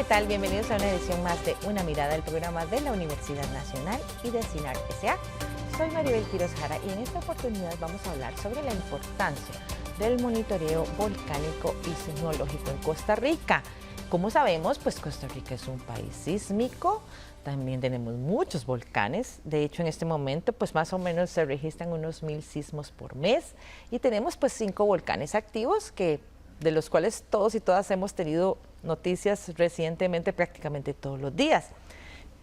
tal? Bienvenidos a una edición más de Una Mirada, el programa de la Universidad Nacional y de CINAR S.A. Soy Maribel Quiroz Jara y en esta oportunidad vamos a hablar sobre la importancia del monitoreo volcánico y sismológico en Costa Rica. Como sabemos, pues Costa Rica es un país sísmico, también tenemos muchos volcanes. De hecho, en este momento, pues más o menos se registran unos 1000 sismos por mes y tenemos pues 5 volcanes activos de los cuales todos y todas hemos tenido noticias recientemente prácticamente todos los días.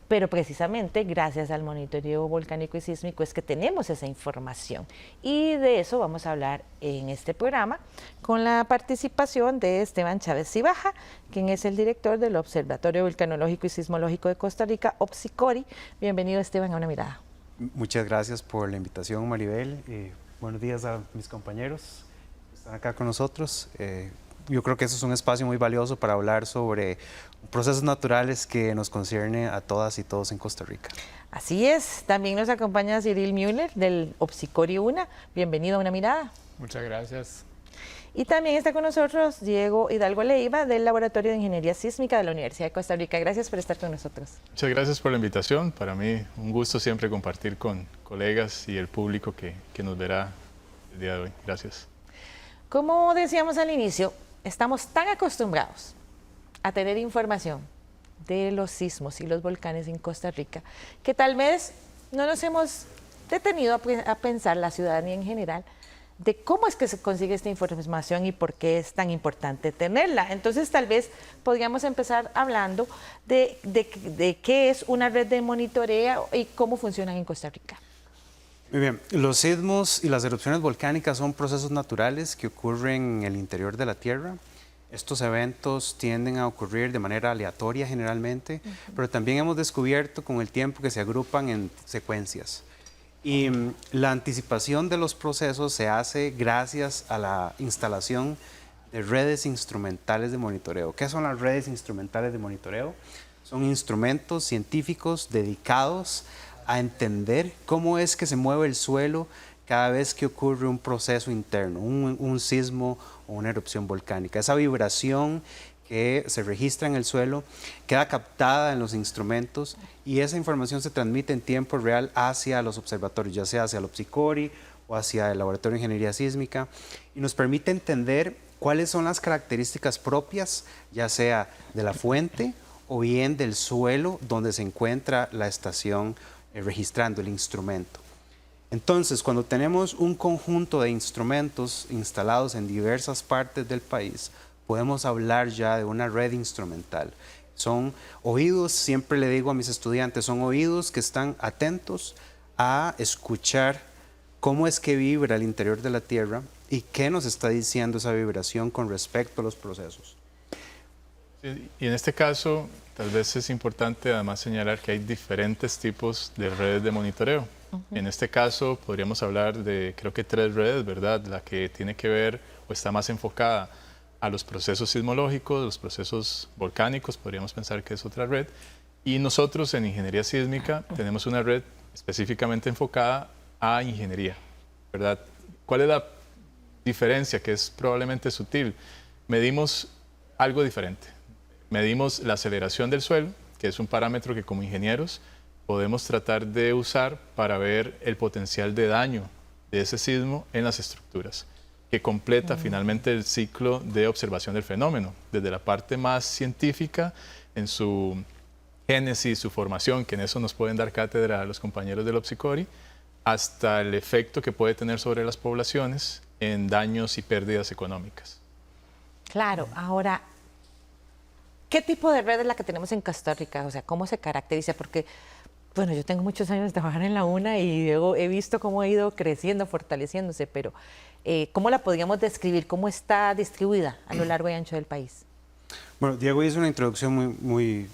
Pero precisamente gracias al monitoreo volcánico y sísmico es que tenemos esa información. Y de eso vamos a hablar en este programa con la participación de Esteban Chávez Cibaja, quien es el director del Observatorio Volcanológico y Sismológico de Costa Rica, OBSICORI. Bienvenido, Esteban, a Una Mirada. Muchas gracias por la invitación, Maribel. Buenos días a mis compañeros que están acá con nosotros. Yo creo que eso es un espacio muy valioso para hablar sobre procesos naturales que nos concierne a todas y todos en Costa Rica. Así es, también nos acompaña Cyril Müller del OBSICORI UNA. Bienvenido a Una Mirada. Muchas gracias. Y también está con nosotros Diego Hidalgo Leiva del Laboratorio de Ingeniería Sísmica de la Universidad de Costa Rica. Gracias por estar con nosotros. Muchas gracias por la invitación. Para mí un gusto siempre compartir con colegas y el público que nos verá el día de hoy. Gracias. Como decíamos al inicio, estamos tan acostumbrados a tener información de los sismos y los volcanes en Costa Rica que tal vez no nos hemos detenido a pensar, la ciudadanía en general, de cómo es que se consigue esta información y por qué es tan importante tenerla. Entonces tal vez podríamos empezar hablando de qué es una red de monitoreo y cómo funcionan en Costa Rica. Muy bien, los sismos y las erupciones volcánicas son procesos naturales que ocurren en el interior de la Tierra. Estos eventos tienden a ocurrir de manera aleatoria generalmente, pero también hemos descubierto con el tiempo que se agrupan en secuencias. Y la anticipación de los procesos se hace gracias a la instalación de redes instrumentales de monitoreo. ¿Qué son las redes instrumentales de monitoreo? Son instrumentos científicos dedicados a entender cómo es que se mueve el suelo cada vez que ocurre un proceso interno, un sismo o una erupción volcánica. Esa vibración que se registra en el suelo queda captada en los instrumentos y esa información se transmite en tiempo real hacia los observatorios, ya sea hacia el OBSICORI o hacia el Laboratorio de Ingeniería Sísmica, y nos permite entender cuáles son las características propias, ya sea de la fuente o bien del suelo donde se encuentra la estación registrando el instrumento. Entonces, cuando tenemos un conjunto de instrumentos instalados en diversas partes del país, podemos hablar ya de una red instrumental. Son oídos, siempre le digo a mis estudiantes, son oídos que están atentos a escuchar cómo es que vibra el interior de la Tierra y qué nos está diciendo esa vibración con respecto a los procesos. Sí, y en este caso, tal vez es importante además señalar que hay diferentes tipos de redes de monitoreo. En este caso podríamos hablar de, creo que 3 redes, ¿verdad? La que tiene que ver o está más enfocada a los procesos sismológicos, los procesos volcánicos, podríamos pensar que es otra red. Y nosotros en Ingeniería Sísmica tenemos una red específicamente enfocada a ingeniería, ¿verdad? ¿Cuál es la diferencia? Que es probablemente sutil. Medimos algo diferente. Medimos la aceleración del suelo, que es un parámetro que como ingenieros podemos tratar de usar para ver el potencial de daño de ese sismo en las estructuras, que completa finalmente el ciclo de observación del fenómeno, desde la parte más científica en su génesis, su formación, que en eso nos pueden dar cátedra a los compañeros del OBSICORI, hasta el efecto que puede tener sobre las poblaciones en daños y pérdidas económicas. Claro, ahora, ¿qué tipo de red es la que tenemos en Costa Rica? O sea, ¿cómo se caracteriza? Porque, bueno, yo tengo muchos años de trabajar en la UNA y he visto cómo ha ido creciendo, fortaleciéndose, pero ¿cómo la podríamos describir? ¿Cómo está distribuida a lo largo y ancho del país? Bueno, Diego hizo una introducción muy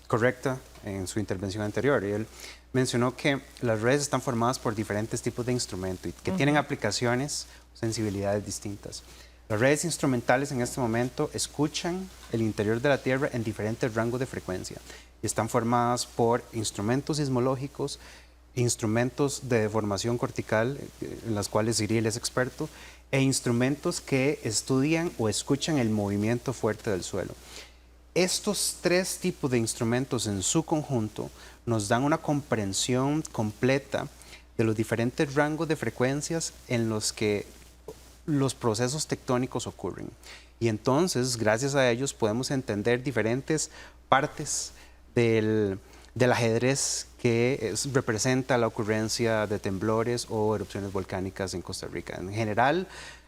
correcta en su intervención anterior y él mencionó que las redes están formadas por diferentes tipos de instrumentos y que tienen aplicaciones, sensibilidades distintas. Las redes instrumentales en este momento escuchan el interior de la Tierra en diferentes rangos de frecuencia y están formadas por instrumentos sismológicos, instrumentos de deformación cortical, en las cuales Cyril es experto, e instrumentos que estudian o escuchan el movimiento fuerte del suelo. Estos tres tipos de instrumentos en su conjunto nos dan una comprensión completa de los diferentes rangos de frecuencias en los que los procesos tectónicos ocurren. Y entonces, gracias a ellos, podemos entender diferentes partes del ajedrez que representa la ocurrencia de temblores o erupciones volcánicas en Costa Rica. En general,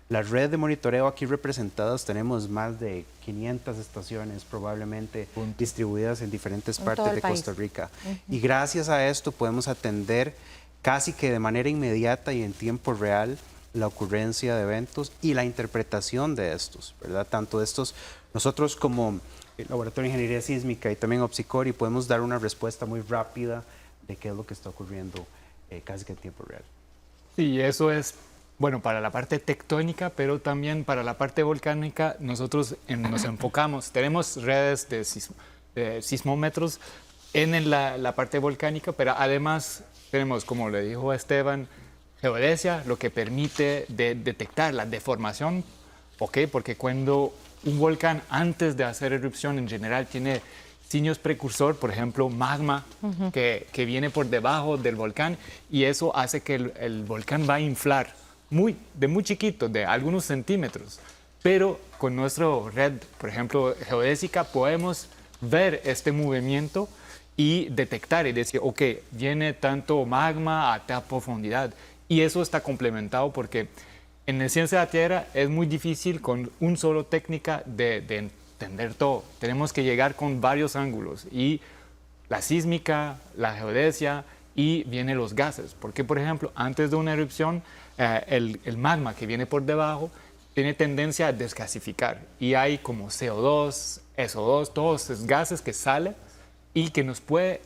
la red de monitoreo aquí representadas, tenemos más de 500 estaciones probablemente distribuidas en diferentes partes de Costa Rica. Y gracias a esto podemos atender casi que de manera inmediata y en tiempo real la ocurrencia de eventos y la interpretación de estos, ¿verdad? Tanto de estos, nosotros como el Laboratorio de Ingeniería Sísmica y también Opsicori podemos dar una respuesta muy rápida de qué es lo que está ocurriendo casi que en tiempo real. Sí, eso es, bueno, para la parte tectónica, pero también para la parte volcánica nosotros nos enfocamos, tenemos redes de sismómetros en la parte volcánica, pero además tenemos, como le dijo Esteban, geodesia, lo que permite detectar la deformación, ¿ok? Porque cuando un volcán antes de hacer erupción en general tiene signos precursor, por ejemplo, magma que viene por debajo del volcán y eso hace que el volcán va a inflar de muy chiquito, de algunos centímetros. Pero con nuestra red, por ejemplo, geodésica, podemos ver este movimiento y detectar y decir, ok, viene tanto magma a tal profundidad. Y eso está complementado porque en la ciencia de la Tierra es muy difícil con una sola técnica de entender todo. Tenemos que llegar con varios ángulos y la sísmica, la geodesia y vienen los gases. Porque, por ejemplo, antes de una erupción, el magma que viene por debajo tiene tendencia a desgasificar y hay como CO2, SO2, todos esos gases que salen y que nos puede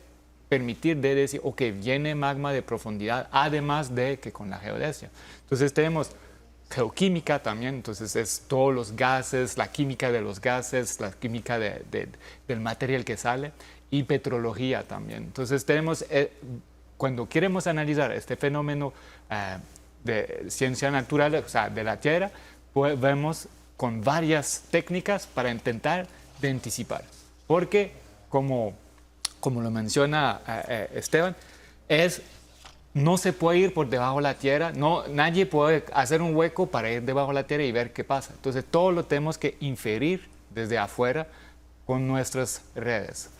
permitir de decir, ok, viene magma de profundidad, además de que con la geodesia. Entonces tenemos geoquímica también, entonces es todos los gases, la química de los gases, la química del material que sale y petrología también. Entonces tenemos, cuando queremos analizar este fenómeno de ciencia natural, o sea, de la Tierra, pues vemos con varias técnicas para intentar de anticipar. Porque como lo menciona Esteban, no se puede ir por debajo de la tierra, nadie puede hacer un hueco para ir debajo de la tierra y ver qué pasa. Entonces todo lo tenemos que inferir desde afuera con nuestras redes.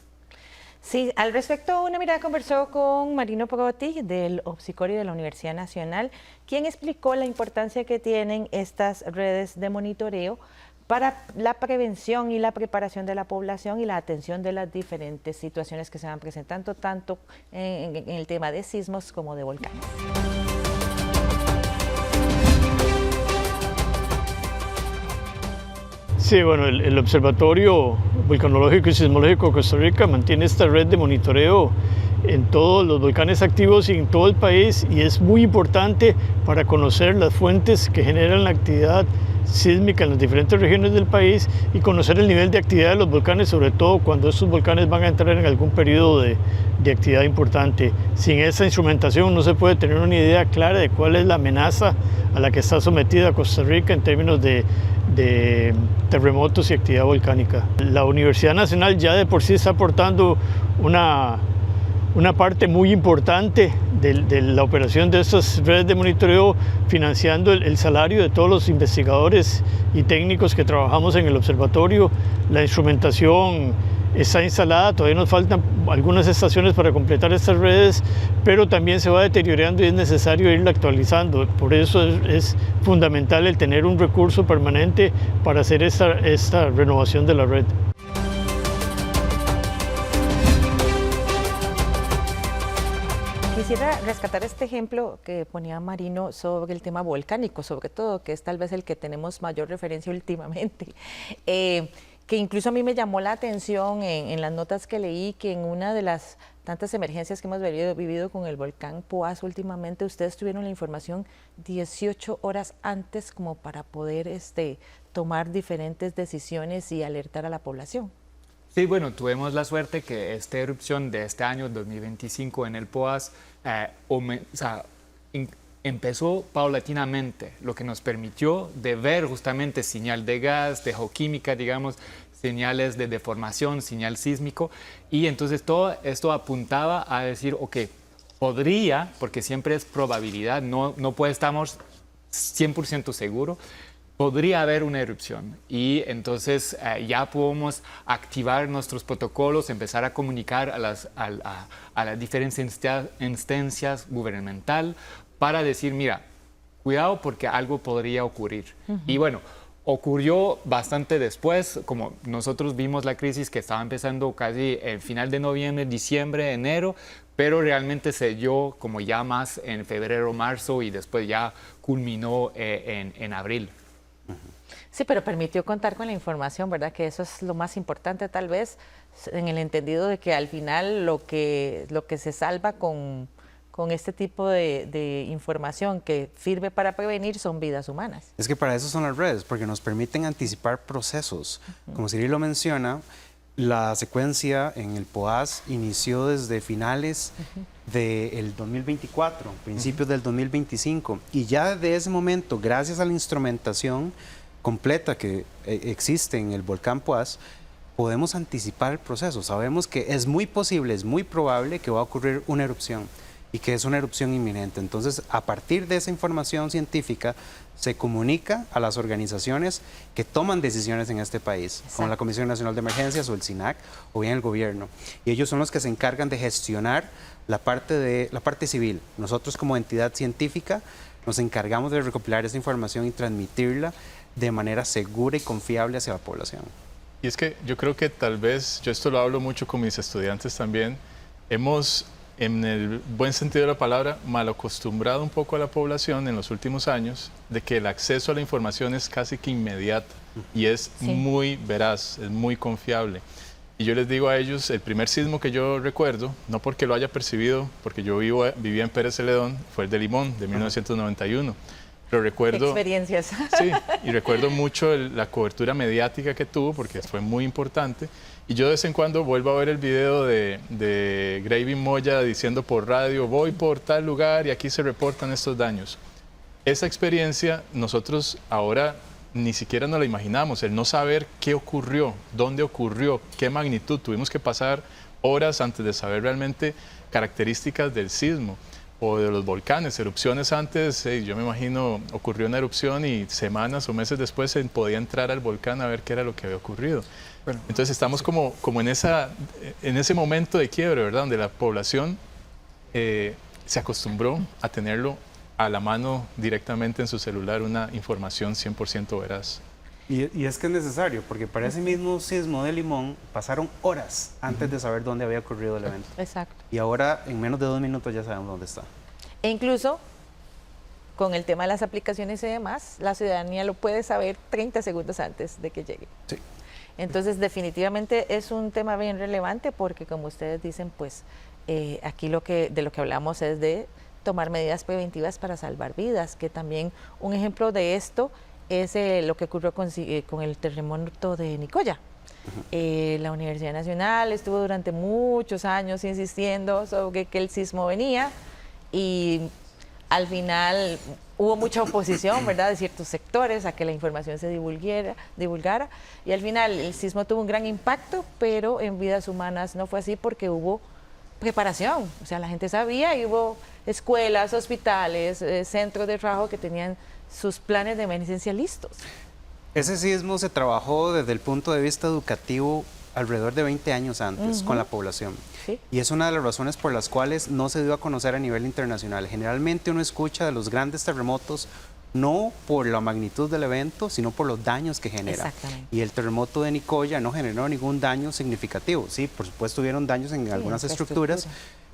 Sí, al respecto, Una Mirada conversó con Marino Protti del Opsicori de la Universidad Nacional, quien explicó la importancia que tienen estas redes de monitoreo para la prevención y la preparación de la población y la atención de las diferentes situaciones que se van presentando, tanto en el tema de sismos como de volcanes. Sí, bueno, el Observatorio Volcanológico y Sismológico de Costa Rica mantiene esta red de monitoreo en todos los volcanes activos y en todo el país y es muy importante para conocer las fuentes que generan la actividad sísmica en las diferentes regiones del país y conocer el nivel de actividad de los volcanes, sobre todo cuando estos volcanes van a entrar en algún periodo de actividad importante. Sin esa instrumentación no se puede tener una idea clara de cuál es la amenaza a la que está sometida Costa Rica en términos de terremotos y actividad volcánica. La Universidad Nacional ya de por sí está aportando una parte muy importante de la operación de estas redes de monitoreo, financiando el salario de todos los investigadores y técnicos que trabajamos en el observatorio. La instrumentación está instalada, todavía nos faltan algunas estaciones para completar estas redes, pero también se va deteriorando y es necesario irla actualizando. Por eso es fundamental el tener un recurso permanente para hacer esta renovación de la red. Quisiera rescatar este ejemplo que ponía Marino sobre el tema volcánico, sobre todo, que es tal vez el que tenemos mayor referencia últimamente. Que incluso a mí me llamó la atención en las notas que leí que en una de las tantas emergencias que hemos vivido con el volcán Poás últimamente, ustedes tuvieron la información 18 horas antes como para poder tomar diferentes decisiones y alertar a la población. Sí, bueno, tuvimos la suerte que esta erupción de este año, 2025, en el Poás, empezó paulatinamente, lo que nos permitió de ver justamente señal de gas, de geoquímica, digamos, señales de deformación, señal sísmico, y entonces todo esto apuntaba a decir, ok, podría, porque siempre es probabilidad, no estamos 100% seguros, podría haber una erupción y entonces ya podemos activar nuestros protocolos, empezar a comunicar a las diferentes instancias gubernamentales para decir, mira, cuidado porque algo podría ocurrir. Y bueno, ocurrió bastante después, como nosotros vimos la crisis que estaba empezando casi el final de noviembre, diciembre, enero, pero realmente se dio como ya más en febrero, marzo y después ya culminó en abril. Sí, pero permitió contar con la información, ¿verdad? Que eso es lo más importante tal vez, en el entendido de que al final lo que se salva con este tipo de información que sirve para prevenir son vidas humanas. Es que para eso son las redes, porque nos permiten anticipar procesos. Como Cirilo menciona, la secuencia en el POAS inició desde finales del 2024, principios del 2025, y ya desde ese momento, gracias a la instrumentación completa que existe en el volcán POAS, podemos anticipar el proceso. Sabemos que es muy posible, es muy probable que va a ocurrir una erupción y que es una erupción inminente. Entonces, a partir de esa información científica, se comunica a las organizaciones que toman decisiones en este país, exacto, como la Comisión Nacional de Emergencias o el SINAC o bien el gobierno. Y ellos son los que se encargan de gestionar la parte civil. Nosotros como entidad científica nos encargamos de recopilar esa información y transmitirla de manera segura y confiable hacia la población. Y es que yo creo que tal vez, yo esto lo hablo mucho con mis estudiantes también, hemos, en el buen sentido de la palabra, mal acostumbrado un poco a la población en los últimos años de que el acceso a la información es casi que inmediato y es muy veraz, es muy confiable. Y yo les digo a ellos, el primer sismo que yo recuerdo, no porque lo haya percibido, porque yo vivía en Pérez Celedón, fue el de Limón, de 1991. Pero recuerdo... ¿Qué experiencias? Sí, y recuerdo mucho la cobertura mediática que tuvo, porque fue muy importante. Y yo de vez en cuando vuelvo a ver el video de Gravy Moya diciendo por radio, voy por tal lugar y aquí se reportan estos daños. Esa experiencia nosotros ahora ni siquiera nos la imaginamos, el no saber qué ocurrió, dónde ocurrió, qué magnitud. Tuvimos que pasar horas antes de saber realmente características del sismo o de los volcanes, erupciones antes, yo me imagino ocurrió una erupción y semanas o meses después se podía entrar al volcán a ver qué era lo que había ocurrido. Bueno, entonces estamos como en ese momento de quiebre, ¿verdad? Donde la población se acostumbró a tenerlo a la mano directamente en su celular, una información 100% veraz. Y es que es necesario, porque para ese mismo sismo de Limón pasaron horas antes de saber dónde había ocurrido el evento. Exacto. Y ahora en menos de 2 minutos ya sabemos dónde está. E incluso con el tema de las aplicaciones y demás, la ciudadanía lo puede saber 30 segundos antes de que llegue. Sí. Entonces, definitivamente es un tema bien relevante porque, como ustedes dicen, pues aquí de lo que hablamos es de tomar medidas preventivas para salvar vidas, que también un ejemplo de esto es lo que ocurrió con el terremoto de Nicoya. La Universidad Nacional estuvo durante muchos años insistiendo sobre que el sismo venía y al final hubo mucha oposición, ¿verdad?, de ciertos sectores a que la información se divulgara y al final el sismo tuvo un gran impacto, pero en vidas humanas no fue así porque hubo preparación, o sea, la gente sabía y hubo escuelas, hospitales, centros de trabajo que tenían sus planes de emergencia listos. Ese sismo se trabajó desde el punto de vista educativo alrededor de 20 años antes con la población. ¿Sí? Y es una de las razones por las cuales no se dio a conocer a nivel internacional. Generalmente uno escucha de los grandes terremotos no por la magnitud del evento, sino por los daños que genera. Exactamente. Y el terremoto de Nicoya no generó ningún daño significativo. Sí, por supuesto hubieron daños en algunas estructuras,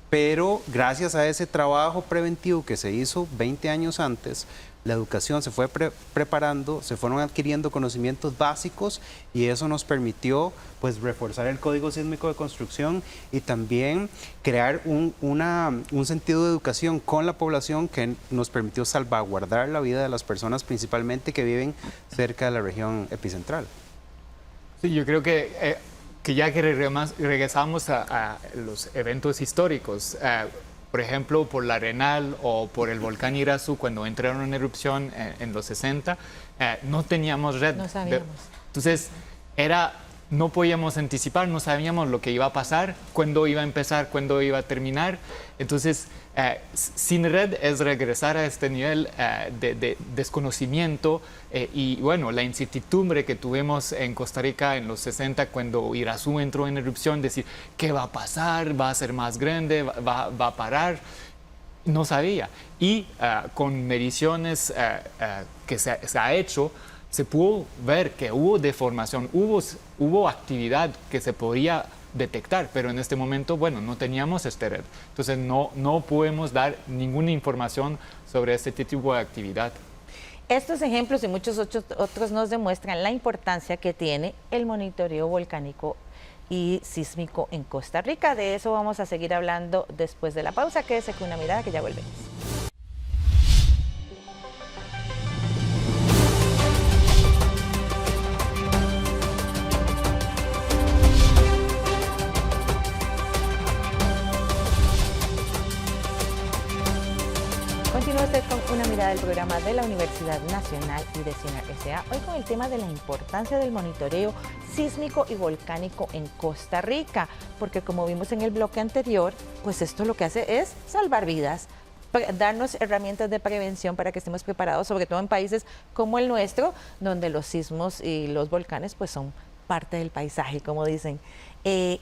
pero gracias a ese trabajo preventivo que se hizo 20 años antes, la educación se fue preparando, se fueron adquiriendo conocimientos básicos y eso nos permitió pues reforzar el código sísmico de construcción y también crear un sentido de educación con la población que nos permitió salvaguardar la vida de las personas principalmente que viven cerca de la región epicentral. Sí, yo creo que ya que regresamos a los eventos históricos, por ejemplo, por la Arenal o por el volcán Irazú, cuando entraron en erupción en los 60, no teníamos red. No sabíamos. Entonces, era no podíamos anticipar, no sabíamos lo que iba a pasar, cuándo iba a empezar, cuándo iba a terminar. Entonces, sin red es regresar a este nivel de desconocimiento y bueno, la incertidumbre que tuvimos en Costa Rica en los 60 cuando Irazú entró en erupción, decir, ¿qué va a pasar? ¿Va a ser más grande? ¿Va a parar? No sabía. Y con mediciones que se ha hecho, se pudo ver que hubo deformación, hubo actividad que se podía detectar, pero en este momento, bueno, no teníamos este red. Entonces no podemos dar ninguna información sobre este tipo de actividad. Estos ejemplos y muchos otros nos demuestran la importancia que tiene el monitoreo volcánico y sísmico en Costa Rica. De eso vamos a seguir hablando después de la pausa. Quédese con una mirada que ya volvemos. Continúa usted con una mirada del programa de la Universidad Nacional y de CINAR S.A. Hoy con el tema de la importancia del monitoreo sísmico y volcánico en Costa Rica, porque como vimos en el bloque anterior, pues esto lo que hace es salvar vidas, darnos herramientas de prevención para que estemos preparados, sobre todo en países como el nuestro, donde los sismos y los volcanes pues son parte del paisaje, como dicen.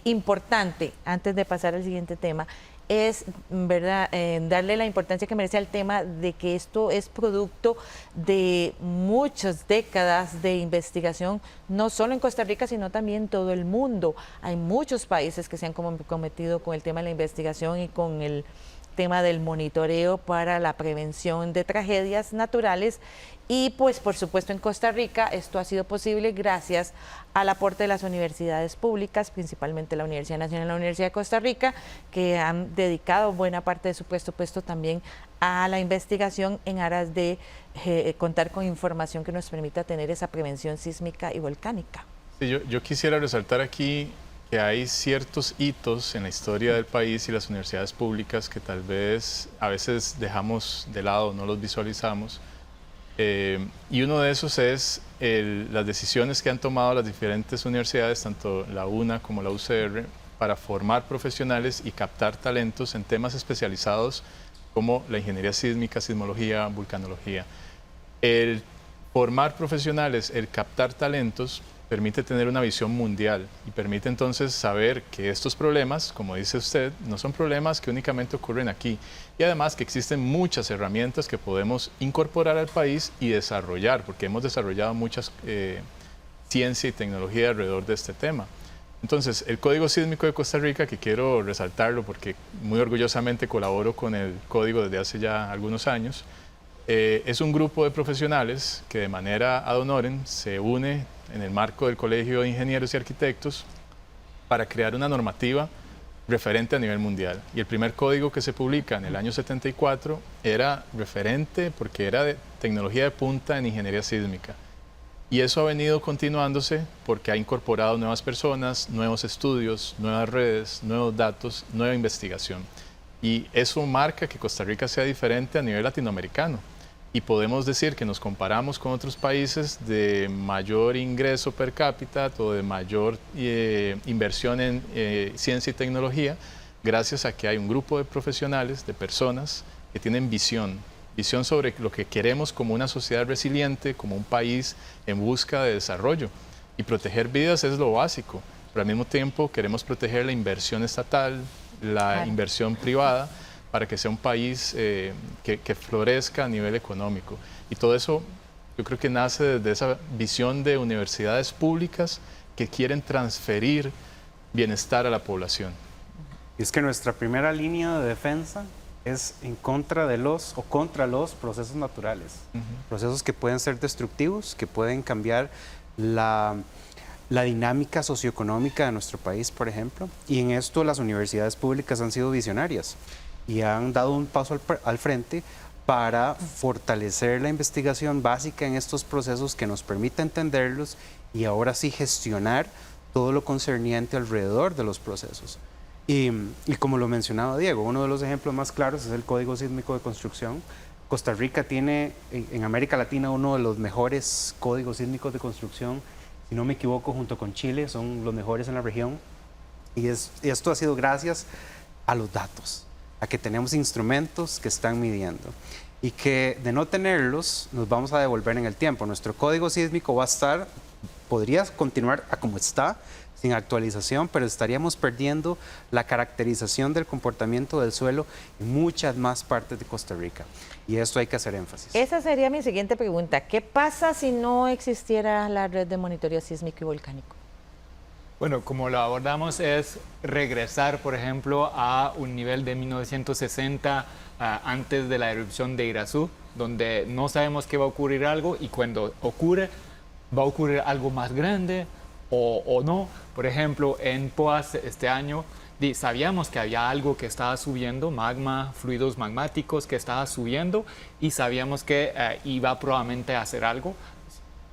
Importante, antes de pasar al siguiente tema, es verdad darle la importancia que merece al tema de que esto es producto de muchas décadas de investigación, no solo en Costa Rica, sino también en todo el mundo. Hay muchos países que se han comprometido con el tema de la investigación y con el tema del monitoreo para la prevención de tragedias naturales. Y pues por supuesto en Costa Rica esto ha sido posible gracias al aporte de las universidades públicas, principalmente la Universidad Nacional y la Universidad de Costa Rica, que han dedicado buena parte de su presupuesto también a la investigación en aras de contar con información que nos permita tener esa prevención sísmica y volcánica. Sí, yo quisiera resaltar aquí que hay ciertos hitos en la historia del país y las universidades públicas que tal vez a veces dejamos de lado, no los visualizamos. Y uno de esos es las decisiones que han tomado las diferentes universidades, tanto la UNA como la UCR, para formar profesionales y captar talentos en temas especializados como la ingeniería sísmica, sismología, vulcanología. El formar profesionales, el captar talentos, permite tener una visión mundial y permite entonces saber que estos problemas, como dice usted, no son problemas que únicamente ocurren aquí y además que existen muchas herramientas que podemos incorporar al país y desarrollar, porque hemos desarrollado muchas ciencia y tecnología alrededor de este tema. Entonces, el Código Sísmico de Costa Rica, que quiero resaltarlo porque muy orgullosamente colaboro con el código desde hace ya algunos años, es un grupo de profesionales que de manera ad honorem se une en el marco del Colegio de Ingenieros y Arquitectos para crear una normativa referente a nivel mundial. Y el primer código que se publica en el año 74 era referente porque era de tecnología de punta en ingeniería sísmica. Y eso ha venido continuándose porque ha incorporado nuevas personas, nuevos estudios, nuevas redes, nuevos datos, nueva investigación. Y eso marca que Costa Rica sea diferente a nivel latinoamericano. Y podemos decir que nos comparamos con otros países de mayor ingreso per cápita o de mayor inversión en ciencia y tecnología, gracias a que hay un grupo de profesionales, de personas que tienen visión sobre lo que queremos como una sociedad resiliente, como un país en busca de desarrollo. Y proteger vidas es lo básico, pero al mismo tiempo queremos proteger la inversión estatal, la inversión privada, para que sea un país que florezca a nivel económico. Y todo eso yo creo que nace desde esa visión de universidades públicas que quieren transferir bienestar a la población. Y es que nuestra primera línea de defensa es en contra de contra los procesos naturales, procesos que pueden ser destructivos, que pueden cambiar la dinámica socioeconómica de nuestro país, por ejemplo, y en esto las universidades públicas han sido visionarias y han dado un paso al frente para fortalecer la investigación básica en estos procesos que nos permita entenderlos y ahora sí gestionar todo lo concerniente alrededor de los procesos. Y como lo mencionaba Diego, uno de los ejemplos más claros es el Código Sísmico de Construcción. Costa Rica tiene en América Latina uno de los mejores códigos sísmicos de construcción. si no me equivoco, junto con Chile, son los mejores en la región. Y esto ha sido gracias a los datos, a que tenemos instrumentos que están midiendo. Y que de no tenerlos, nos vamos a devolver en el tiempo. Nuestro código sísmico va a estar, podría continuar a como está, sin actualización, pero estaríamos perdiendo la caracterización del comportamiento del suelo en muchas más partes de Costa Rica. Y esto hay que hacer énfasis. Esa sería mi siguiente pregunta. ¿Qué pasa si no existiera la red de monitoreo sísmico y volcánico? Bueno, como lo abordamos es regresar, por ejemplo, a un nivel de 1960 antes de la erupción de Irazú, donde no sabemos que va a ocurrir algo y cuando ocurre, va a ocurrir algo más grande o no. Por ejemplo, en Poás este año sabíamos que había algo que estaba subiendo, magma, fluidos magmáticos que estaba subiendo y sabíamos que iba probablemente a hacer algo.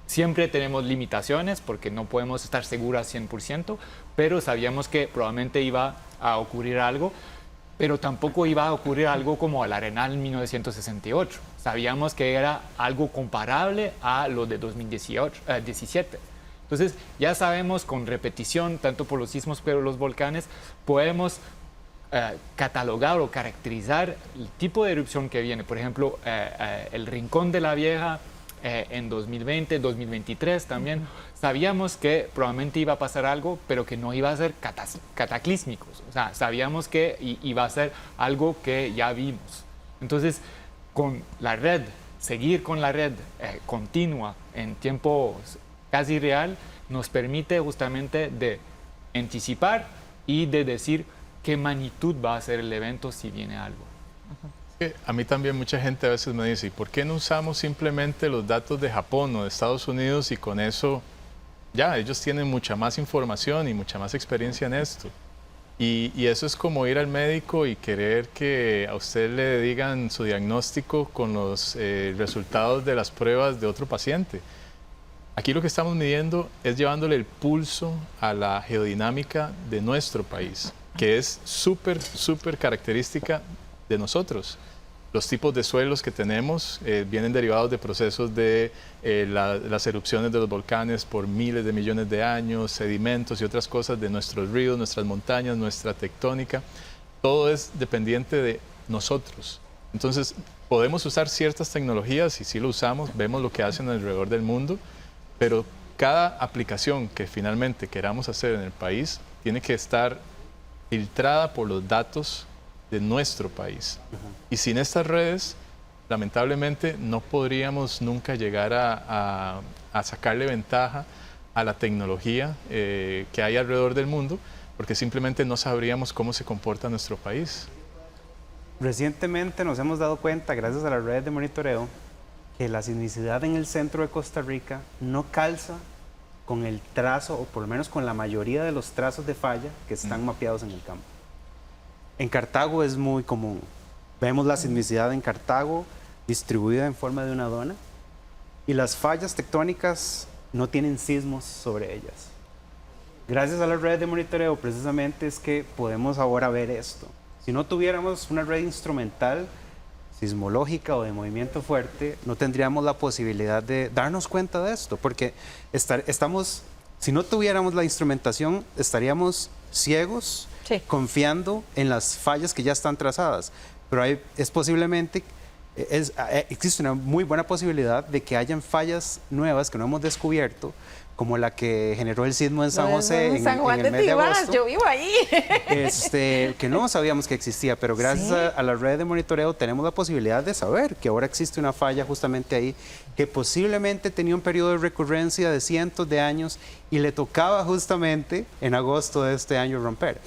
Siempre tenemos limitaciones porque no podemos estar seguros 100%, pero sabíamos que probablemente iba a ocurrir algo, pero tampoco iba a ocurrir algo como el Arenal 1968. Sabíamos que era algo comparable a lo de 2017. Entonces, ya sabemos con repetición, tanto por los sismos como por los volcanes, podemos catalogar o caracterizar el tipo de erupción que viene. Por ejemplo, el Rincón de la Vieja en 2020, 2023 también. Sabíamos que probablemente iba a pasar algo, pero que no iba a ser cataclísmico. O sea, sabíamos que iba a ser algo que ya vimos. Entonces, con la red, seguir con la red continua en tiempo casi real, nos permite justamente de anticipar y de decir qué magnitud va a ser el evento si viene algo. A mí también mucha gente a veces me dice, ¿y por qué no usamos simplemente los datos de Japón o de Estados Unidos y con eso ya ellos tienen mucha más información y mucha más experiencia en esto? Y eso es como ir al médico y querer que a usted le digan su diagnóstico con los resultados de las pruebas de otro paciente. Aquí lo que estamos midiendo es llevándole el pulso a la geodinámica de nuestro país, que es súper característica de nosotros. Los tipos de suelos que tenemos vienen derivados de procesos de las erupciones de los volcanes por miles de millones de años, sedimentos y otras cosas de nuestros ríos, nuestras montañas, nuestra tectónica. Todo es dependiente de nosotros. Entonces, podemos usar ciertas tecnologías y si lo usamos, vemos lo que hacen alrededor del mundo, pero cada aplicación que finalmente queramos hacer en el país tiene que estar filtrada por los datos de nuestro país. Y sin estas redes, lamentablemente, no podríamos nunca llegar a sacarle ventaja a la tecnología que hay alrededor del mundo, porque simplemente no sabríamos cómo se comporta nuestro país. Recientemente nos hemos dado cuenta, gracias a las redes de monitoreo, que la sismicidad en el centro de Costa Rica no calza con el trazo, o por lo menos con la mayoría de los trazos de falla que están mapeados en el campo. En Cartago es muy común. Vemos la sismicidad en Cartago distribuida en forma de una dona y las fallas tectónicas no tienen sismos sobre ellas. Gracias a la red de monitoreo precisamente es que podemos ahora ver esto. Si no tuviéramos una red instrumental sismológica o de movimiento fuerte, no tendríamos la posibilidad de darnos cuenta de esto, porque si no tuviéramos la instrumentación, estaríamos ciegos, sí, confiando en las fallas que ya están trazadas. Pero existe una muy buena posibilidad de que hayan fallas nuevas que no hemos descubierto, como la que generó el sismo en San José en el mes de agosto. Yo vivo ahí. Que no sabíamos que existía, pero gracias a la red de monitoreo tenemos la posibilidad de saber que ahora existe una falla justamente ahí, que posiblemente tenía un periodo de recurrencia de cientos de años y le tocaba justamente en agosto de este año romper.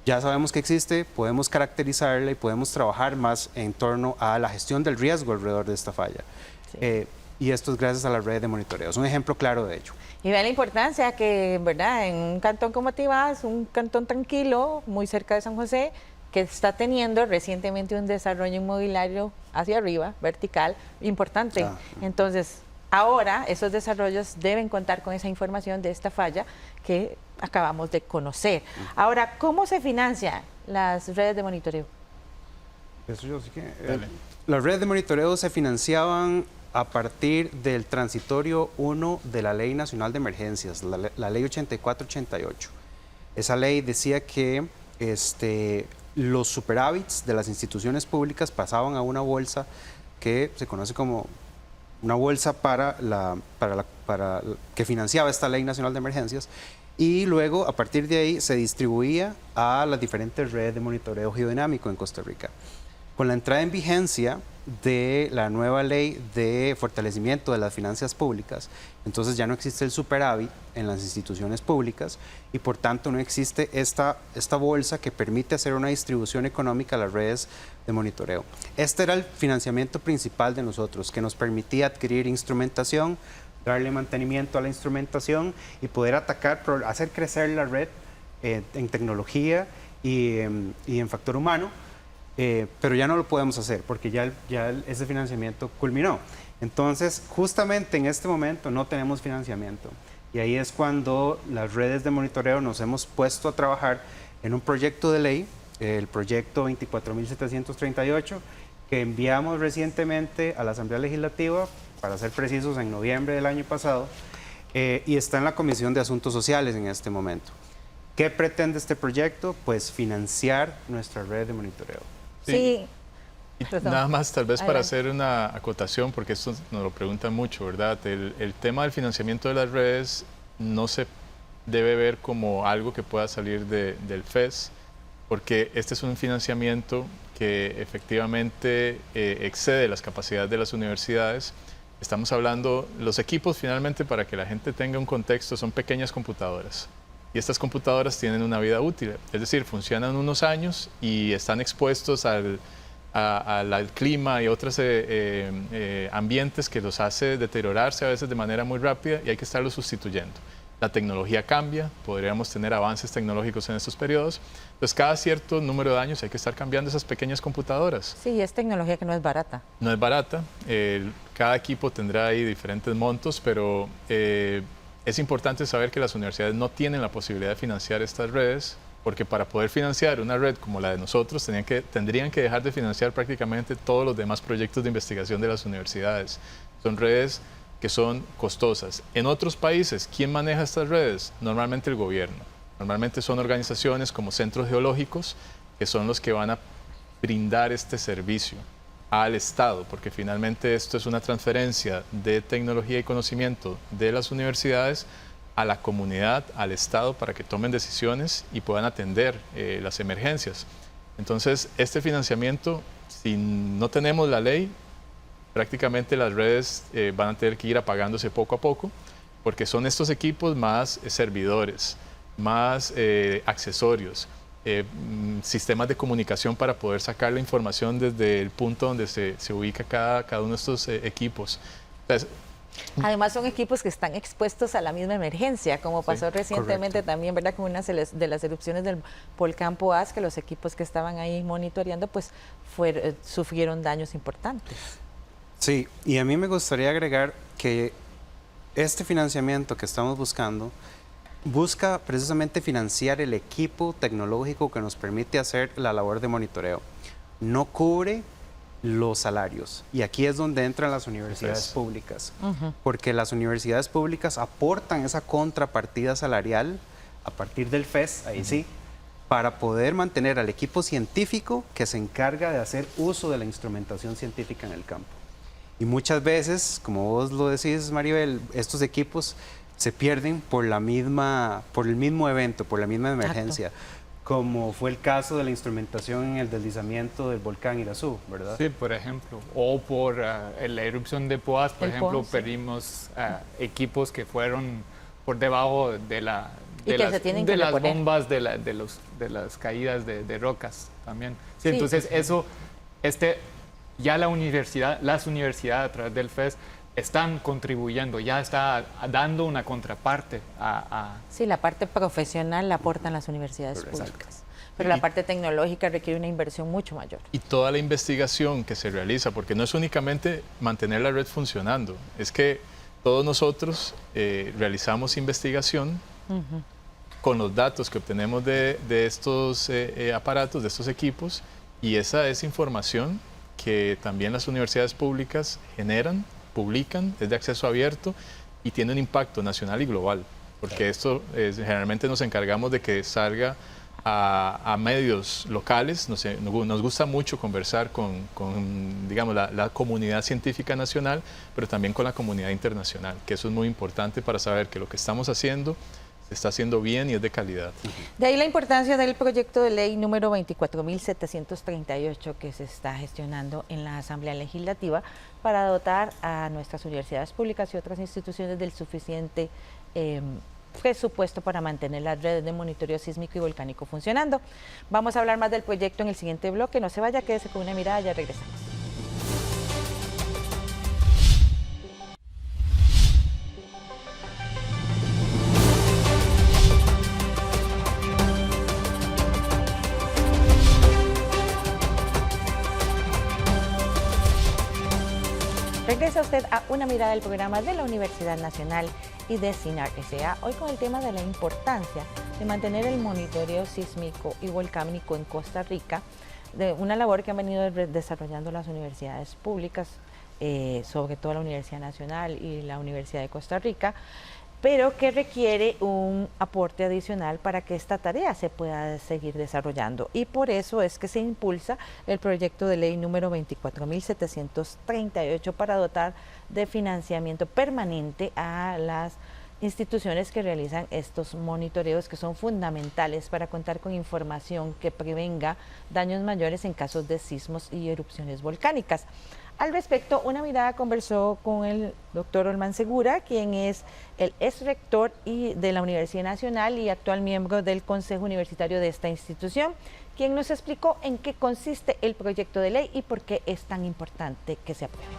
Ya sabemos que existe, podemos caracterizarla y podemos trabajar más en torno a la gestión del riesgo alrededor de esta falla. Sí. Y esto es gracias a la red de monitoreo. Es un ejemplo claro de ello. Y vean la importancia que, ¿verdad?, en un cantón como Tibás, un cantón tranquilo, muy cerca de San José, que está teniendo recientemente un desarrollo inmobiliario hacia arriba, vertical, importante. Entonces, ahora esos desarrollos deben contar con esa información de esta falla que acabamos de conocer. Ahora, ¿cómo se financian las redes de monitoreo? Eso yo sí que... Las redes de monitoreo se financiaban a partir del transitorio 1 de la Ley Nacional de Emergencias, la Ley 8488. Esa ley decía que los superávits de las instituciones públicas pasaban a una bolsa que se conoce como una bolsa que financiaba esta Ley Nacional de Emergencias, y luego a partir de ahí se distribuía a las diferentes redes de monitoreo geodinámico en Costa Rica. Con la entrada en vigencia de la nueva ley de fortalecimiento de las finanzas públicas, entonces ya no existe el superávit en las instituciones públicas y por tanto no existe esta bolsa que permite hacer una distribución económica a las redes de monitoreo. Este era el financiamiento principal de nosotros, que nos permitía adquirir instrumentación, darle mantenimiento a la instrumentación y poder hacer crecer la red en tecnología y en factor humano. Pero ya no lo podemos hacer porque ese financiamiento culminó. Entonces, justamente en este momento no tenemos financiamiento. Y ahí es cuando las redes de monitoreo nos hemos puesto a trabajar en un proyecto de ley, el proyecto 24.738, que enviamos recientemente a la Asamblea Legislativa, para ser precisos, en noviembre del año pasado, y está en la Comisión de Asuntos Sociales en este momento. ¿Qué pretende este proyecto? Pues financiar nuestra red de monitoreo. Sí. Nada más, tal vez para hacer una acotación, porque esto nos lo preguntan mucho, ¿verdad? El tema del financiamiento de las redes no se debe ver como algo que pueda salir del FES, porque este es un financiamiento que efectivamente excede las capacidades de las universidades. Estamos hablando, los equipos finalmente, para que la gente tenga un contexto, son pequeñas computadoras. Y estas computadoras tienen una vida útil, es decir, funcionan unos años y están expuestos al clima y otros ambientes que los hace deteriorarse a veces de manera muy rápida y hay que estarlos sustituyendo. La tecnología cambia, podríamos tener avances tecnológicos en estos periodos, entonces cada cierto número de años hay que estar cambiando esas pequeñas computadoras. Sí, es tecnología que no es barata. No es barata, cada equipo tendrá ahí diferentes montos, pero es importante saber que las universidades no tienen la posibilidad de financiar estas redes, porque para poder financiar una red como la de nosotros tendrían que dejar de financiar prácticamente todos los demás proyectos de investigación de las universidades. Son redes que son costosas. En otros países, ¿quién maneja estas redes? Normalmente el gobierno. Normalmente son organizaciones como centros geológicos que son los que van a brindar este servicio al Estado, porque finalmente esto es una transferencia de tecnología y conocimiento de las universidades a la comunidad, al Estado, para que tomen decisiones y puedan atender las emergencias. Entonces, este financiamiento, si no tenemos la ley, prácticamente las redes van a tener que ir apagándose poco a poco, porque son estos equipos más servidores, más accesorios, sistemas de comunicación para poder sacar la información desde el punto donde se ubica cada uno de estos equipos. Entonces, además son equipos que están expuestos a la misma emergencia, como pasó recientemente correcto. también, ¿verdad? Con una de las erupciones del volcán Poás, que los equipos que estaban ahí monitoreando pues sufrieron daños importantes. Sí, y a mí me gustaría agregar que este financiamiento que estamos buscando busca precisamente financiar el equipo tecnológico que nos permite hacer la labor de monitoreo. No cubre los salarios. Y aquí es donde entran las universidades públicas. Porque las universidades públicas aportan esa contrapartida salarial a partir del FES, ahí sí, para poder mantener al equipo científico que se encarga de hacer uso de la instrumentación científica en el campo. Y muchas veces, como vos lo decís, Maribel, estos equipos se pierden por el mismo evento, por la misma emergencia. Exacto. Como fue el caso de la instrumentación en el deslizamiento del volcán Irazú, ¿verdad? Sí, por ejemplo. O por la erupción de Poás, por ejemplo, perdimos equipos que fueron por debajo de las bombas de las caídas de rocas también. Sí, entonces eso, ya las universidades a través del FES están contribuyendo, ya está dando una contraparte Sí, la parte profesional la aportan las universidades públicas, pero la parte tecnológica requiere una inversión mucho mayor. Y toda la investigación que se realiza, porque no es únicamente mantener la red funcionando, es que todos nosotros realizamos investigación con los datos que obtenemos de estos aparatos, de estos equipos, y esa es información que también las universidades públicas generan publican, es de acceso abierto y tiene un impacto nacional y global, porque esto generalmente nos encargamos de que salga a medios locales. Nos gusta mucho conversar con digamos, la comunidad científica nacional, pero también con la comunidad internacional, que eso es muy importante para saber que lo que estamos haciendo se está haciendo bien y es de calidad. De ahí la importancia del proyecto de ley número 24.738 que se está gestionando en la Asamblea Legislativa para dotar a nuestras universidades públicas y otras instituciones del suficiente presupuesto para mantener las redes de monitoreo sísmico y volcánico funcionando. Vamos a hablar más del proyecto en el siguiente bloque. No se vaya, quédese con una mirada, ya regresamos. Regresa usted a una mirada del programa de la Universidad Nacional y de CINAR S.A. Hoy con el tema de la importancia de mantener el monitoreo sísmico y volcánico en Costa Rica, de una labor que han venido desarrollando las universidades públicas, sobre todo la Universidad Nacional y la Universidad de Costa Rica, pero que requiere un aporte adicional para que esta tarea se pueda seguir desarrollando. Y por eso es que se impulsa el proyecto de ley número 24.738 para dotar de financiamiento permanente a las instituciones que realizan estos monitoreos, que son fundamentales para contar con información que prevenga daños mayores en casos de sismos y erupciones volcánicas. Al respecto, Una Mirada conversó con el doctor Olman Segura, quien es el ex rector de la Universidad Nacional y actual miembro del Consejo Universitario de esta institución, quien nos explicó en qué consiste el proyecto de ley y por qué es tan importante que se apruebe.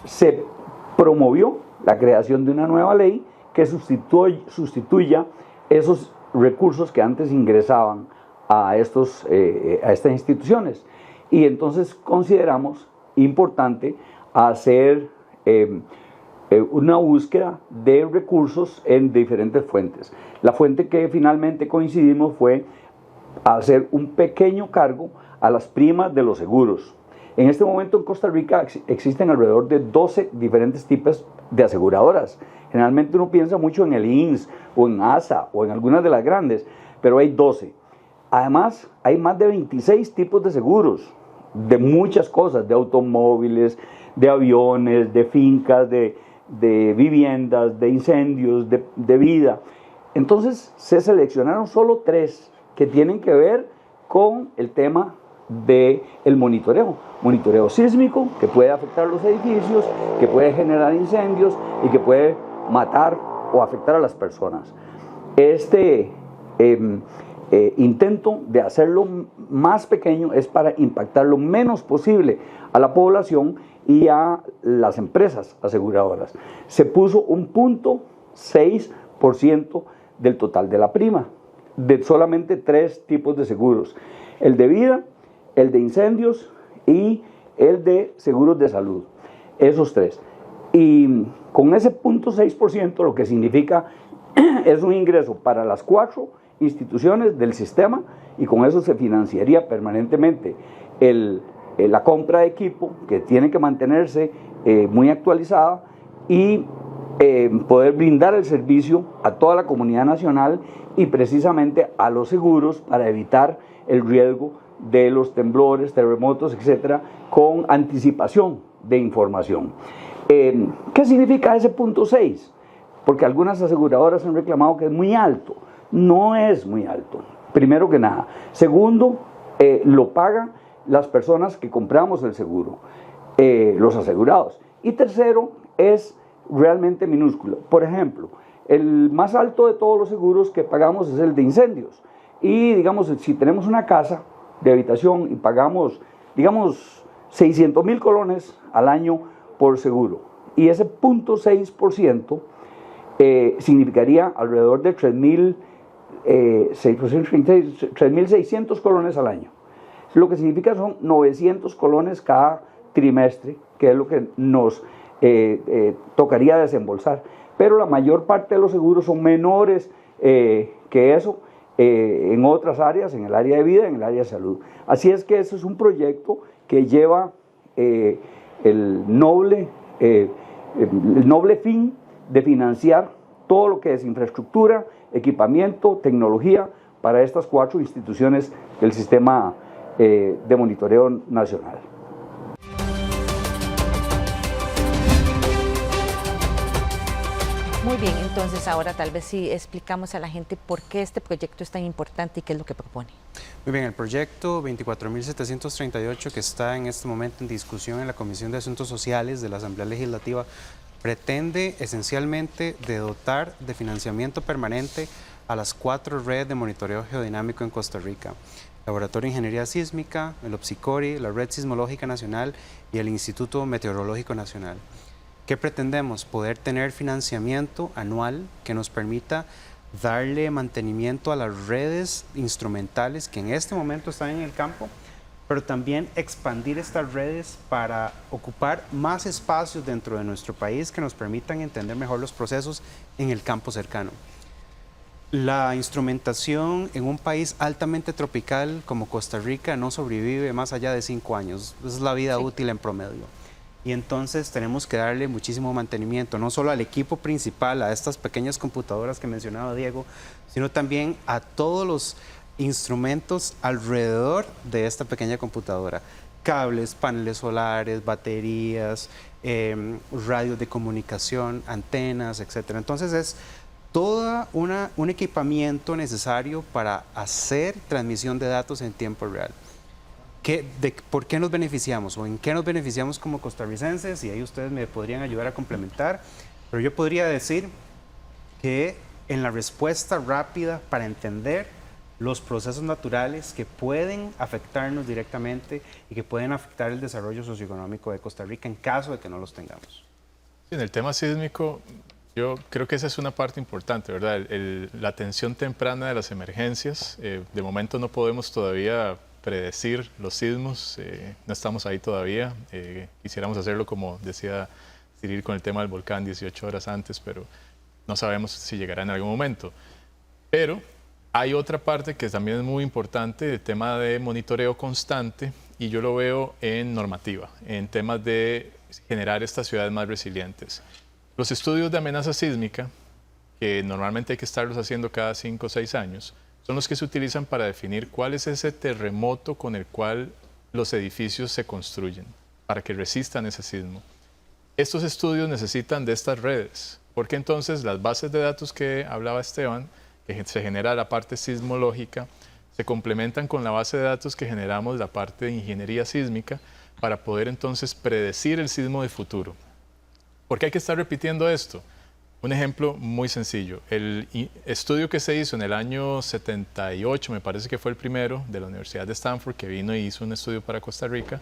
Se promovió la creación de una nueva ley que sustituya esos recursos que antes ingresaban a estas instituciones, y entonces consideramos importante hacer una búsqueda de recursos en diferentes fuentes. La fuente que finalmente coincidimos fue hacer un pequeño cargo a las primas de los seguros. En este momento en Costa Rica existen alrededor de 12 diferentes tipos de aseguradoras. Generalmente uno piensa mucho en el INS o en ASA o en algunas de las grandes, pero hay 12. Además, hay más de 26 tipos de seguros, de muchas cosas, de automóviles, de aviones, de fincas, de viviendas, de incendios, de vida. Entonces se seleccionaron solo 3 que tienen que ver con el tema del monitoreo sísmico, que puede afectar los edificios, que puede generar incendios y que puede matar o afectar a las personas. Este intento de hacerlo más pequeño es para impactar lo menos posible a la población y a las empresas aseguradoras. Se puso un 0.6% del total de la prima, de solamente 3 tipos de seguros: el de vida, el de incendios y el de seguros de salud. Esos 3. Y con ese 0.6% lo que significa es un ingreso para las 4 instituciones del sistema, y con eso se financiaría permanentemente la compra de equipo, que tiene que mantenerse muy actualizada, y poder brindar el servicio a toda la comunidad nacional y precisamente a los seguros para evitar el riesgo de los temblores, terremotos, etcétera, con anticipación de información. ¿Qué significa ese 0.6? Porque algunas aseguradoras han reclamado que es muy alto. No es muy alto, primero que nada. Segundo, lo pagan las personas que compramos el seguro, los asegurados. Y tercero, es realmente minúsculo. Por ejemplo, el más alto de todos los seguros que pagamos es el de incendios. Y digamos, si tenemos una casa de habitación y pagamos, digamos, 600,000 colones al año por seguro, y ese 0.6% significaría alrededor de 3.600 colones al año. Lo que significa son 900 colones cada trimestre, que es lo que nos tocaría desembolsar. Pero la mayor parte de los seguros son menores que eso, en otras áreas, en el área de vida, en el área de salud. Así es que ese es un proyecto que lleva el noble fin de financiar todo lo que es infraestructura, equipamiento, tecnología para estas 4 instituciones del sistema de monitoreo nacional. Muy bien, entonces ahora tal vez sí explicamos a la gente por qué este proyecto es tan importante y qué es lo que propone. Muy bien, el proyecto 24.738 que está en este momento en discusión en la Comisión de Asuntos Sociales de la Asamblea Legislativa pretende esencialmente de dotar de financiamiento permanente a las 4 redes de monitoreo geodinámico en Costa Rica: Laboratorio de Ingeniería Sísmica, el OPSICORI, la Red Sismológica Nacional y el Instituto Meteorológico Nacional. ¿Qué pretendemos? Poder tener financiamiento anual que nos permita darle mantenimiento a las redes instrumentales que en este momento están en el campo, pero también expandir estas redes para ocupar más espacios dentro de nuestro país que nos permitan entender mejor los procesos en el campo cercano. La instrumentación en un país altamente tropical como Costa Rica no sobrevive más allá de 5 años, es la vida útil en promedio. Y entonces tenemos que darle muchísimo mantenimiento, no solo al equipo principal, a estas pequeñas computadoras que mencionaba Diego, sino también a todos los instrumentos alrededor de esta pequeña computadora: cables, paneles solares, baterías, radios de comunicación, antenas, etc. Entonces es todo un equipamiento necesario para hacer transmisión de datos en tiempo real. ¿Por qué nos beneficiamos o en qué nos beneficiamos como costarricenses? Y ahí ustedes me podrían ayudar a complementar, pero yo podría decir que en la respuesta rápida para entender los procesos naturales que pueden afectarnos directamente y que pueden afectar el desarrollo socioeconómico de Costa Rica en caso de que no los tengamos. En el tema sísmico, yo creo que esa es una parte importante, ¿verdad? La atención temprana de las emergencias. De momento no podemos todavía predecir los sismos, no estamos ahí todavía. Quisiéramos hacerlo, como decía Cyril, con el tema del volcán 18 horas antes, pero no sabemos si llegará en algún momento. Pero hay otra parte que también es muy importante, el tema de monitoreo constante, y yo lo veo en normativa, en temas de generar estas ciudades más resilientes. Los estudios de amenaza sísmica, que normalmente hay que estarlos haciendo cada 5 o 6 años, son los que se utilizan para definir cuál es ese terremoto con el cual los edificios se construyen, para que resistan ese sismo. Estos estudios necesitan de estas redes, porque entonces las bases de datos que hablaba Esteban, que se genera la parte sismológica, se complementan con la base de datos que generamos la parte de ingeniería sísmica para poder entonces predecir el sismo de futuro. ¿Por qué hay que estar repitiendo esto? Un ejemplo muy sencillo. El estudio que se hizo en el año 78, me parece que fue el primero, de la Universidad de Stanford, que vino y hizo un estudio para Costa Rica,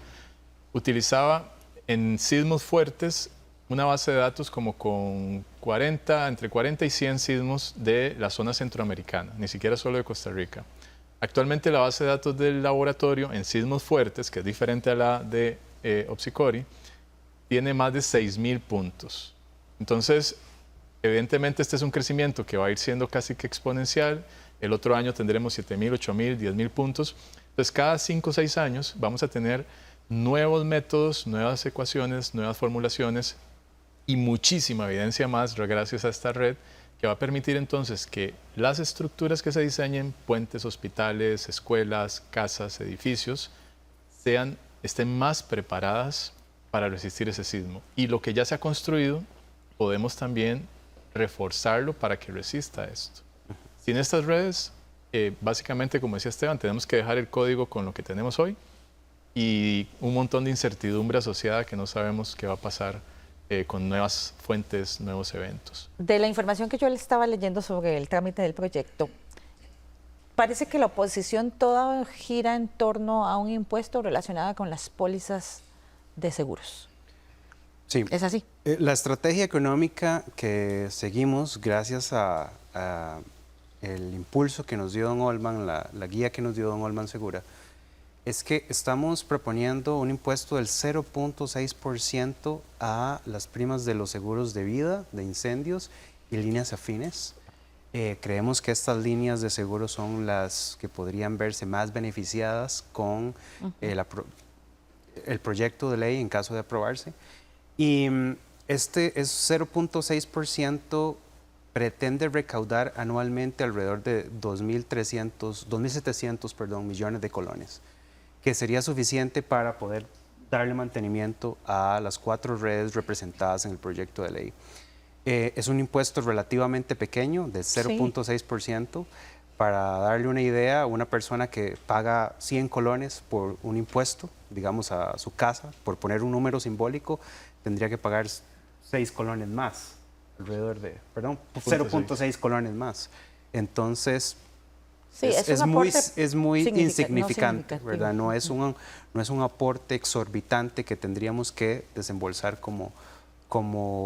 utilizaba en sismos fuertes una base de datos como con entre 40 y 100 sismos de la zona centroamericana, ni siquiera solo de Costa Rica. Actualmente la base de datos del laboratorio en sismos fuertes, que es diferente a la de OPSICORI, tiene más de 6.000 puntos. Entonces, evidentemente este es un crecimiento que va a ir siendo casi que exponencial. El otro año tendremos 7.000, 8.000, 10.000 puntos. Entonces, cada 5 o 6 años vamos a tener nuevos métodos, nuevas ecuaciones, nuevas formulaciones y muchísima evidencia más gracias a esta red, que va a permitir entonces que las estructuras que se diseñen, puentes, hospitales, escuelas, casas, edificios, estén más preparadas para resistir ese sismo. Y lo que ya se ha construido, podemos también reforzarlo para que resista esto. Sin estas redes, básicamente, como decía Esteban, tenemos que dejar el código con lo que tenemos hoy y un montón de incertidumbre asociada que no sabemos qué va a pasar con nuevas fuentes, nuevos eventos. De la información que yo le estaba leyendo sobre el trámite del proyecto, parece que la oposición toda gira en torno a un impuesto relacionado con las pólizas de seguros. Sí. ¿Es así? La estrategia económica que seguimos, gracias a el impulso que nos dio don Olman, la guía que nos dio don Olman Segura, es que estamos proponiendo un impuesto del 0.6% a las primas de los seguros de vida, de incendios y líneas afines. Creemos que estas líneas de seguro son las que podrían verse más beneficiadas con el proyecto de ley en caso de aprobarse. Y este es 0.6%, pretende recaudar anualmente alrededor de 2.700 millones de colones, que sería suficiente para poder darle mantenimiento a las 4 redes representadas en el proyecto de ley. Es un impuesto relativamente pequeño, de 0.6%. Para darle una idea, una persona que paga 100 colones por un impuesto, digamos a su casa, por poner un número simbólico, tendría que pagar 6 colones más, alrededor de, perdón, 0.6 colones más. Entonces, Sí, es muy insignificante, significativo. ¿verdad? No es un aporte exorbitante que tendríamos que desembolsar como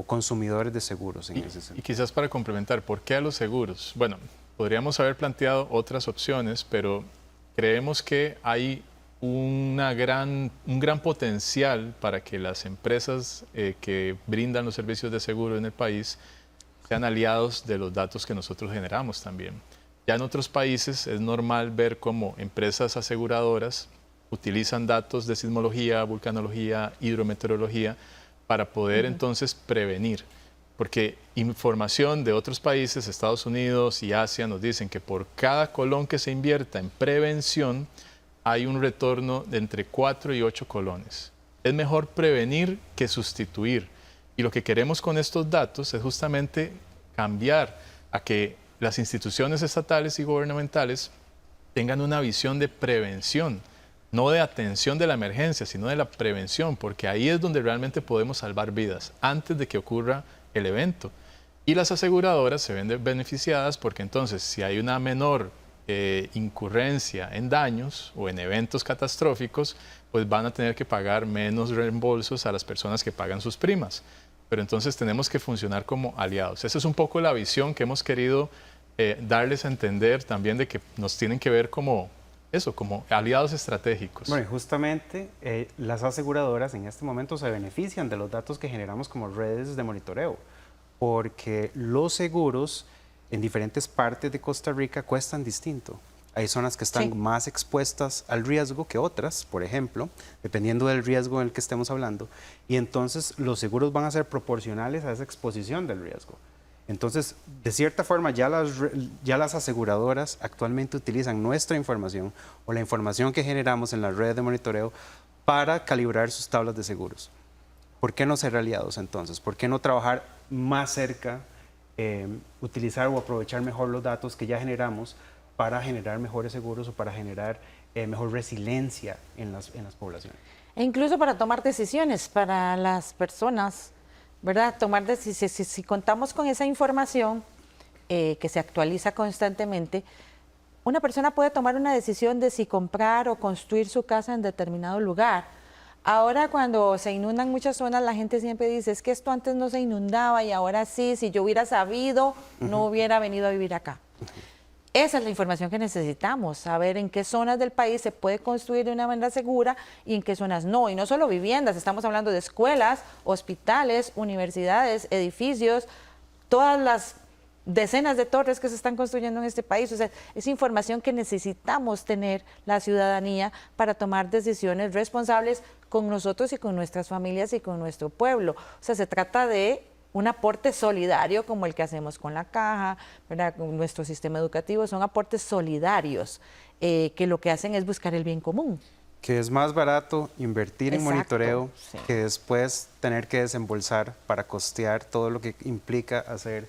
consumidores de seguros en ese sentido. Y quizás para complementar, ¿por qué a los seguros? Bueno, podríamos haber planteado otras opciones, pero creemos que hay un gran potencial para que las empresas que brindan los servicios de seguro en el país sean aliados de los datos que nosotros generamos también. Ya en otros países es normal ver cómo empresas aseguradoras utilizan datos de sismología, vulcanología, hidrometeorología para poder entonces prevenir. Porque información de otros países, Estados Unidos y Asia, nos dicen que por cada colón que se invierta en prevención hay un retorno de entre 4 y 8 colones. Es mejor prevenir que sustituir. Y lo que queremos con estos datos es justamente cambiar a que las instituciones estatales y gubernamentales tengan una visión de prevención, no de atención de la emergencia, sino de la prevención, porque ahí es donde realmente podemos salvar vidas, antes de que ocurra el evento. Y las aseguradoras se ven beneficiadas porque entonces si hay una menor incurrencia en daños o en eventos catastróficos, pues van a tener que pagar menos reembolsos a las personas que pagan sus primas. Pero entonces tenemos que funcionar como aliados. Esa es un poco la visión que hemos querido darles a entender también, de que nos tienen que ver como eso, como aliados estratégicos. Bueno, y justamente las aseguradoras en este momento se benefician de los datos que generamos como redes de monitoreo, porque los seguros en diferentes partes de Costa Rica cuestan distinto. Hay zonas que están más expuestas al riesgo que otras, por ejemplo, dependiendo del riesgo en el que estemos hablando, y entonces los seguros van a ser proporcionales a esa exposición del riesgo. Entonces, de cierta forma, ya las aseguradoras actualmente utilizan nuestra información o la información que generamos en las redes de monitoreo para calibrar sus tablas de seguros. ¿Por qué no ser aliados entonces? ¿Por qué no trabajar más cerca, utilizar o aprovechar mejor los datos que ya generamos para generar mejores seguros o para generar mejor resiliencia en las poblaciones? E incluso para tomar decisiones para las personas, ¿verdad? Tomar decisiones, si contamos con esa información que se actualiza constantemente, una persona puede tomar una decisión de si comprar o construir su casa en determinado lugar. Ahora, cuando se inundan muchas zonas, la gente siempre dice, es que esto antes no se inundaba y ahora sí, si yo hubiera sabido, no hubiera venido a vivir acá. Esa es la información que necesitamos, saber en qué zonas del país se puede construir de una manera segura y en qué zonas no. Y no solo viviendas, estamos hablando de escuelas, hospitales, universidades, edificios, todas las decenas de torres que se están construyendo en este país. O sea, es información que necesitamos tener la ciudadanía para tomar decisiones responsables con nosotros y con nuestras familias y con nuestro pueblo. O sea, se trata de un aporte solidario como el que hacemos con la Caja, ¿verdad? Con nuestro sistema educativo, son aportes solidarios que lo que hacen es buscar el bien común. Que es más barato invertir en monitoreo que después tener que desembolsar para costear todo lo que implica hacer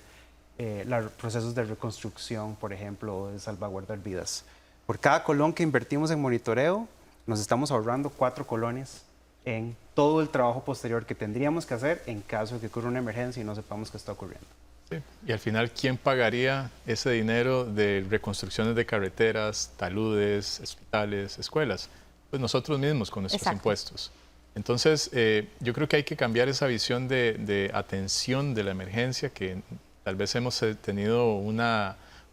los procesos de reconstrucción, por ejemplo, o de salvaguardar vidas. Por cada colón que invertimos en monitoreo, nos estamos ahorrando 4 colones en todo el trabajo posterior que tendríamos que hacer en caso de que ocurra una emergencia y no sepamos qué está ocurriendo. Sí. Y al final, ¿quién pagaría ese dinero de reconstrucciones de carreteras, taludes, hospitales, escuelas? Pues nosotros mismos con nuestros impuestos. Entonces, yo creo que hay que cambiar esa visión de atención de la emergencia, que tal vez hemos tenido un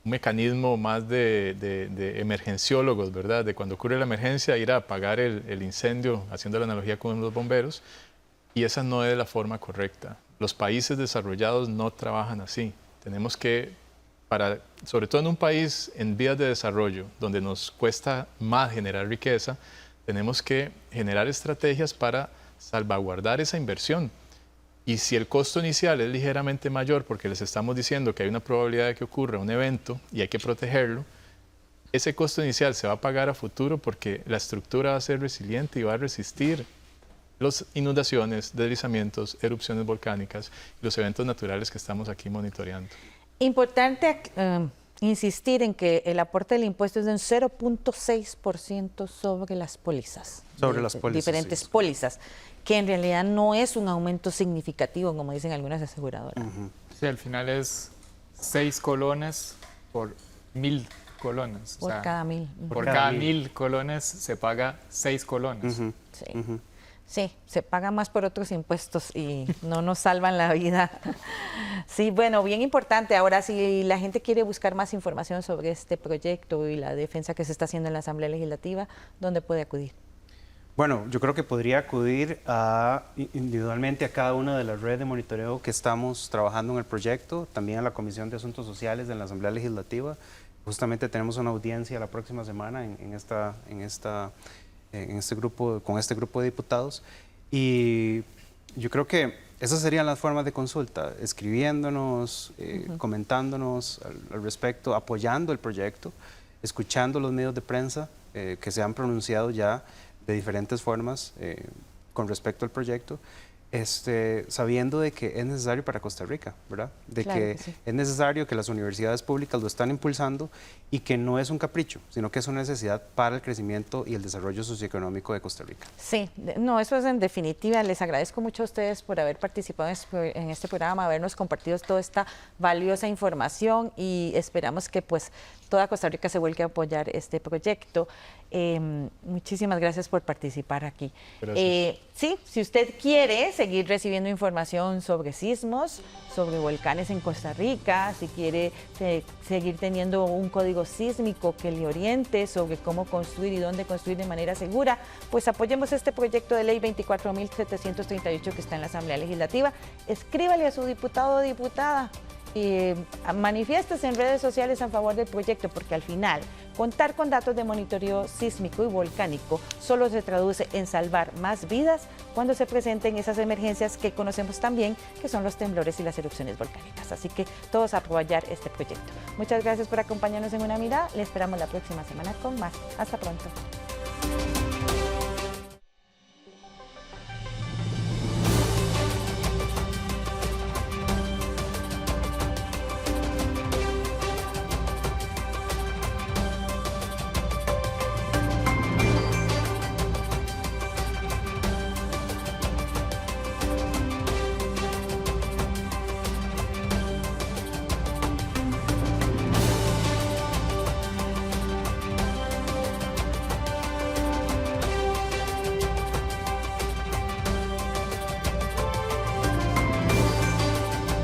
mecanismo más de emergenciólogos, ¿verdad? De cuando ocurre la emergencia, ir a apagar el incendio, haciendo la analogía con los bomberos, y esa no es la forma correcta. Los países desarrollados no trabajan así. Tenemos que sobre todo en un país en vías de desarrollo, donde nos cuesta más generar riqueza, tenemos que generar estrategias para salvaguardar esa inversión. Y si el costo inicial es ligeramente mayor porque les estamos diciendo que hay una probabilidad de que ocurra un evento y hay que protegerlo, ese costo inicial se va a pagar a futuro porque la estructura va a ser resiliente y va a resistir las inundaciones, deslizamientos, erupciones volcánicas y los eventos naturales que estamos aquí monitoreando. Importante insistir en que el aporte del impuesto es de un 0.6% sobre las pólizas. Sobre las pólizas, diferentes sí. pólizas, que en realidad no es un aumento significativo, como dicen algunas aseguradoras. Sí, al final es 6 colones por 1000 colones. Por cada 1000. Por cada 1000 colones se paga 6 colones. Sí. Sí, se paga más por otros impuestos y no nos salvan la vida. Sí, bueno, bien importante. Ahora, si la gente quiere buscar más información sobre este proyecto y la defensa que se está haciendo en la Asamblea Legislativa, ¿dónde puede acudir? Bueno, yo creo que podría acudir individualmente a cada una de las redes de monitoreo que estamos trabajando en el proyecto, también a la Comisión de Asuntos Sociales de la Asamblea Legislativa. Justamente tenemos una audiencia la próxima semana con este grupo de diputados, y yo creo que esas serían las formas de consulta: escribiéndonos, comentándonos al respecto, apoyando el proyecto, escuchando los medios de prensa que se han pronunciado ya de diferentes formas con respecto al proyecto, sabiendo de que es necesario para Costa Rica, ¿verdad? De Claro que sí. es necesario, que las universidades públicas lo están impulsando y que no es un capricho, sino que es una necesidad para el crecimiento y el desarrollo socioeconómico de Costa Rica. Sí, no, eso es en definitiva. Les agradezco mucho a ustedes por haber participado en este programa, habernos compartido toda esta valiosa información, y esperamos que pues toda Costa Rica se vuelque a apoyar este proyecto. Muchísimas gracias por participar aquí. Sí, si usted quiere seguir recibiendo información sobre sismos, sobre volcanes en Costa Rica, si quiere seguir teniendo un código sísmico que le oriente sobre cómo construir y dónde construir de manera segura, pues apoyemos este proyecto de ley 24.738 que está en la Asamblea Legislativa. Escríbale a su diputado o diputada y manifiéstese en redes sociales a favor del proyecto, porque al final contar con datos de monitoreo sísmico y volcánico solo se traduce en salvar más vidas cuando se presenten esas emergencias que conocemos también, que son los temblores y las erupciones volcánicas. Así que todos a apoyar este proyecto. Muchas gracias por acompañarnos en Una Mirada. Le esperamos la próxima semana con más. Hasta pronto.